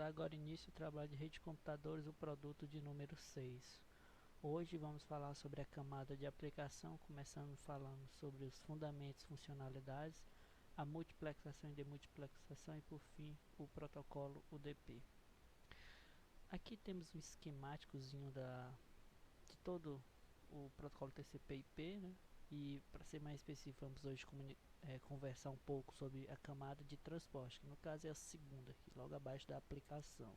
dar agora início ao trabalho de rede de computadores, o produto de número 6. Hoje vamos falar sobre a camada de aplicação, começando falando sobre os fundamentos, funcionalidades, a multiplexação e demultiplexação e por fim o protocolo UDP. Aqui temos um esquemáticozinho de todo o protocolo TCP/IP, né? E para ser mais específico, vamos hoje conversar um pouco sobre a camada de transporte, que no caso é a segunda, aqui, logo abaixo da aplicação.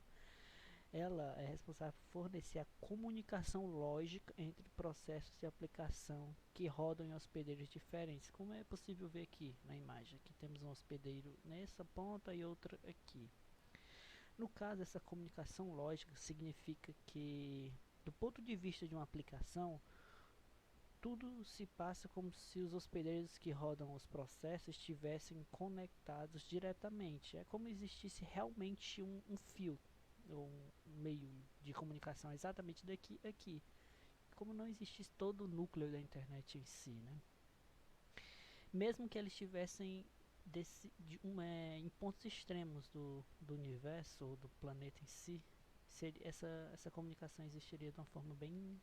Ela é responsável por fornecer a comunicação lógica entre processos de aplicação que rodam em hospedeiros diferentes, como é possível ver aqui na imagem. Aqui temos um hospedeiro nessa ponta e outra aqui. No caso, essa comunicação lógica significa que, do ponto de vista de uma aplicação, tudo se passa como se os hospedeiros que rodam os processos estivessem conectados diretamente. É como existisse realmente um fio, ou um meio de comunicação exatamente daqui a aqui. Como não existisse todo o núcleo da internet em si, né? Mesmo que eles estivessem em pontos extremos do universo ou do planeta em si, essa comunicação existiria de uma forma bem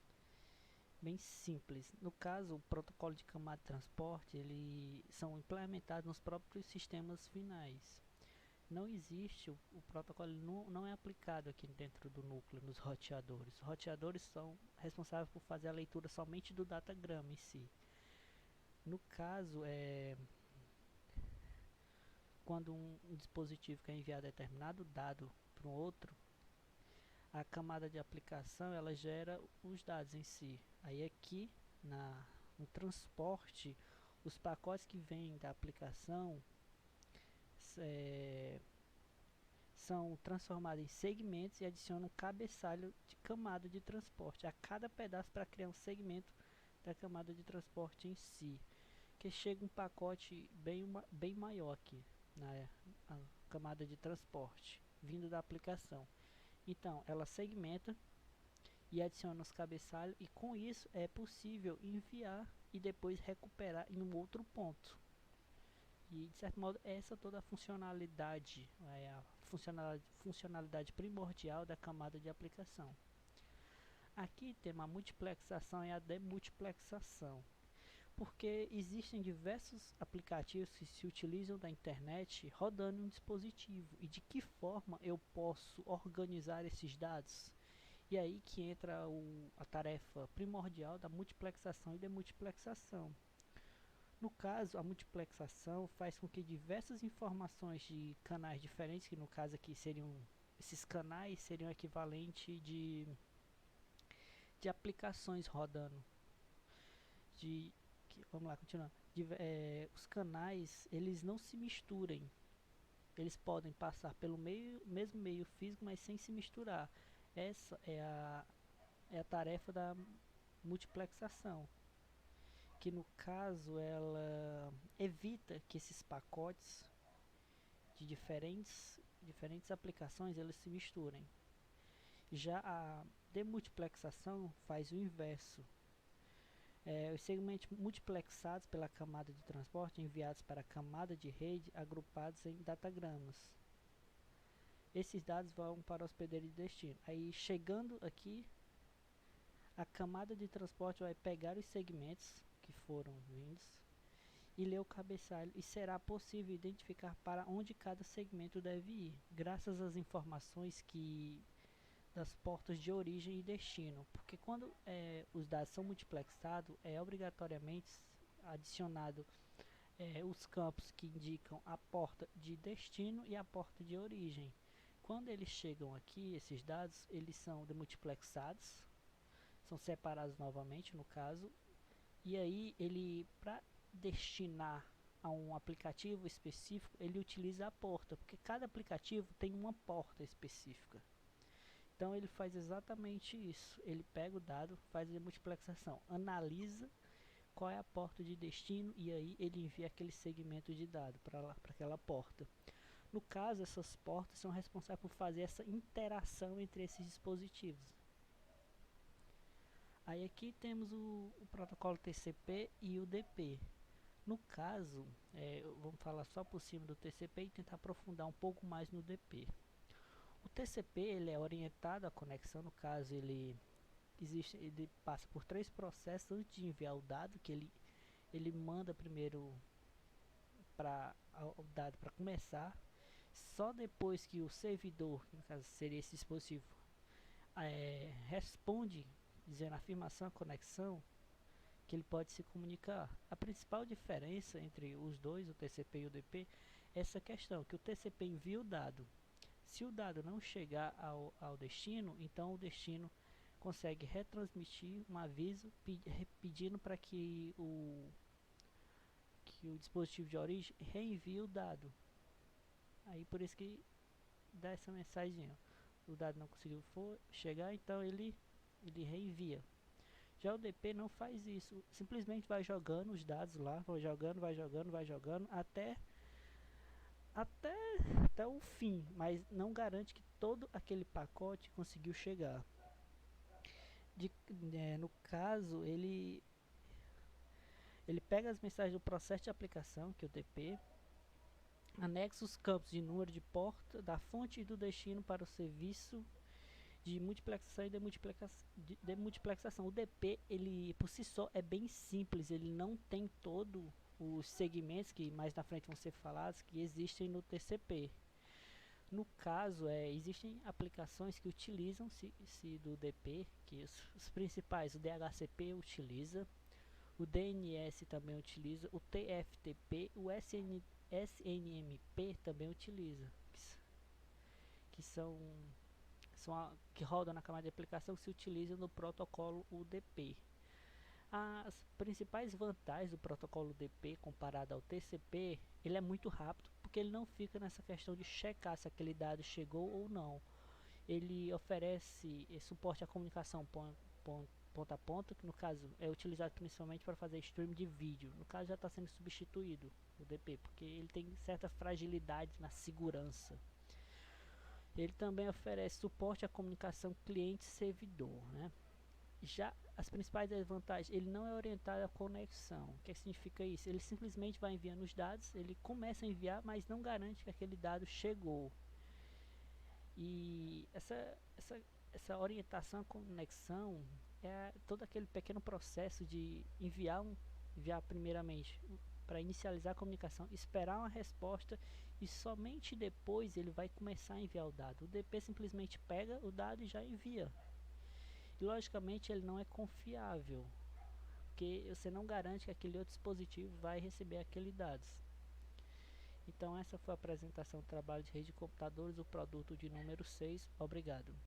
simples. No caso, o protocolo de camada de transporte, eles são implementados nos próprios sistemas finais. Não existe, o protocolo não é aplicado aqui dentro do núcleo, nos roteadores. Os roteadores são responsáveis por fazer a leitura somente do datagrama em si. No caso, quando um dispositivo quer enviar determinado dado para um outro, a camada de aplicação ela gera os dados em si. Aí aqui no transporte, os pacotes que vêm da aplicação são transformados em segmentos e adicionam um cabeçalho de camada de transporte a cada pedaço para criar um segmento da camada de transporte em si, que chega um pacote bem maior aqui a camada de transporte vindo da aplicação. Então ela segmenta e adiciona os cabeçalhos, e com isso é possível enviar e depois recuperar em um outro ponto. E de certo modo essa toda a funcionalidade é a funcionalidade primordial da camada de aplicação. Aqui temos a multiplexação e a demultiplexação, porque existem diversos aplicativos que se utilizam da internet rodando em um dispositivo, e de que forma eu posso organizar esses dados. E aí que entra a tarefa primordial da multiplexação e demultiplexação. No caso, a multiplexação faz com que diversas informações de canais diferentes, que no caso aqui esses canais seriam equivalente de aplicações rodando. Vamos lá, continuando. Os canais, eles não se misturem. Eles podem passar pelo mesmo meio físico, mas sem se misturar. Essa é a tarefa da multiplexação, que no caso ela evita que esses pacotes de diferentes aplicações eles se misturem. Já a demultiplexação faz o inverso. Os segmentos multiplexados pela camada de transporte enviados para a camada de rede agrupados em datagramas. Esses dados vão para o hospedeiro de destino. Aí chegando aqui, a camada de transporte vai pegar os segmentos que foram vindos e ler o cabeçalho, e será possível identificar para onde cada segmento deve ir, graças às informações das portas de origem e destino, porque quando os dados são multiplexados, é obrigatoriamente adicionado os campos que indicam a porta de destino e a porta de origem. Quando eles chegam aqui, esses dados eles são demultiplexados, são separados novamente no caso, e aí ele, para destinar a um aplicativo específico, ele utiliza a porta, porque cada aplicativo tem uma porta específica. Então ele faz exatamente isso, ele pega o dado, faz a multiplexação, analisa qual é a porta de destino, e aí ele envia aquele segmento de dado para aquela porta. No caso, essas portas são responsáveis por fazer essa interação entre esses dispositivos. Aí aqui temos o protocolo TCP e o UDP. No caso, vamos falar só por cima do TCP e tentar aprofundar um pouco mais no UDP. O TCP ele é orientado à conexão, no caso ele passa por 3 processos antes de enviar o dado, que ele manda primeiro para o dado para começar, só depois que o servidor, que no caso seria esse dispositivo, responde dizendo a afirmação, a conexão, que ele pode se comunicar. A principal diferença entre os dois, o TCP e o UDP, é essa questão, que o TCP envia o dado. Se o dado não chegar ao destino, então o destino consegue retransmitir um aviso pedindo para que o dispositivo de origem reenvie o dado. Aí por isso que dá essa mensagem, ó. O dado não conseguiu chegar, então ele reenvia. Já o DP não faz isso, simplesmente vai jogando os dados lá, vai jogando até o fim, mas não garante que todo aquele pacote conseguiu chegar. No caso, ele pega as mensagens do processo de aplicação, que é o DP, anexa os campos de número de porta da fonte e do destino para o serviço de multiplexação e demultiplexação. O DP, ele por si só é bem simples, ele não tem todo os segmentos que mais na frente vão ser falados que existem no TCP. No caso, existem aplicações que utilizam-se do DP, que os principais, o DHCP utiliza, o DNS também utiliza, o TFTP, o SNMP também utiliza, que rodam na camada de aplicação que se utilizam no protocolo UDP. As principais vantagens do protocolo UDP comparado ao TCP, ele é muito rápido, porque ele não fica nessa questão de checar se aquele dado chegou ou não. Ele oferece suporte à comunicação ponta a ponta, que no caso é utilizado principalmente para fazer stream de vídeo. No caso já está sendo substituído o DP, porque ele tem certa fragilidade na segurança. Ele também oferece suporte à comunicação cliente-servidor, né? Já as principais desvantagens, ele não é orientado à conexão. O que significa isso? Ele simplesmente vai enviando os dados, ele começa a enviar, mas não garante que aquele dado chegou. E essa orientação à conexão é todo aquele pequeno processo de enviar primeiramente para inicializar a comunicação, esperar uma resposta e somente depois ele vai começar a enviar o dado. O DP simplesmente pega o dado e já envia. E logicamente ele não é confiável, porque você não garante que aquele outro dispositivo vai receber aqueles dados. Então essa foi a apresentação do trabalho de rede de computadores, o produto de número 6. Obrigado.